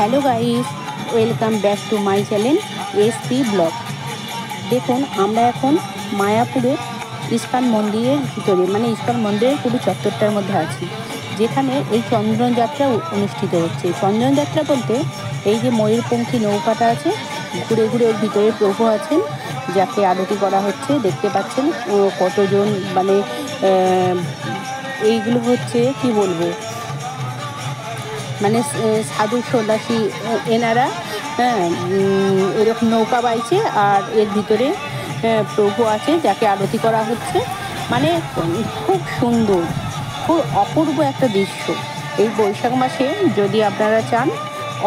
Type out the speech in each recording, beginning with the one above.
Hello guys, welcome back to my channel SP blog. দেখুন আমরা এখন মায়াপুরের ইস্কন মন্দিরের ভিতরে, মানে ইস্কন মন্দিরের পুরো চত্বরটার মধ্যে আছি, যেখানে এই চন্দনযাত্রা অনুষ্ঠিত হচ্ছে। চন্দনযাত্রা বলতে এই যে ময়ূরপঙ্খী নৌকাটা আছে, ঘুরে ঘুরে ওর ভিতরে প্রভু আছেন, যাকে আরতি করা হচ্ছে। দেখতে পাচ্ছেন কতজন, মানে এইগুলো হচ্ছে কি বলবো, মানে সাধু সন্ন্যাসী এনারা, হ্যাঁ, এরকম নৌকা বাইছে আর এর ভিতরে প্রভু আছে যাকে আরতি করা হচ্ছে। মানে খুব সুন্দর, খুব অপূর্ব একটা দৃশ্য। এই বৈশাখ মাসে যদি আপনারা চান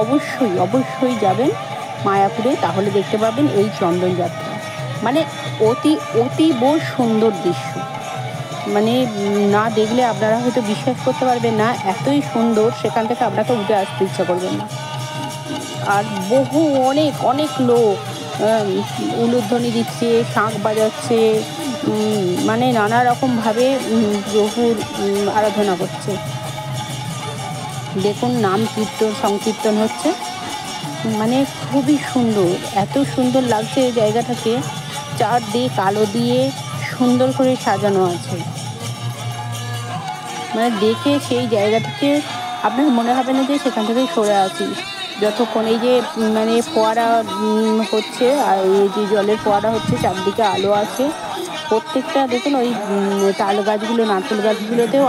অবশ্যই অবশ্যই যাবেন মায়াপুরে, তাহলে দেখতে পাবেন এই চন্দনযাত্রা। মানে অতীব সুন্দর দৃশ্য, মানে না দেখলে আপনারা হয়তো বিশ্বাস করতে পারবেন না, এতই সুন্দর, সেখান থেকে আপনাকে উঠে আসতে ইচ্ছা করবেন না। আর বহু অনেক অনেক লোক উলুধ্বনি দিচ্ছে, শাঁখ বাজাচ্ছে, মানে নানা রকমভাবে প্রভুর আরাধনা করছে। দেখুন নাম কীর্তন সংকীর্তন হচ্ছে, মানে খুবই সুন্দর, এত সুন্দর লাগছে এই জায়গাটাকে। চারদিক আলো দিয়ে সুন্দর করে সাজানো আছে, মানে দেখে সেই জায়গাটাকে আপনার মনে হবে না যে সেখান থেকে সরে আছি। যতক্ষণ এই যে মানে ফোয়ারা হচ্ছে, আর এই যে জলের ফোয়ারা হচ্ছে, চারদিকে আলো আছে প্রত্যেকটা। দেখুন ওই তাল গাছগুলো, নারকেল গাছগুলোতেও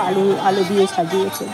আলো দিয়ে সাজিয়েছে।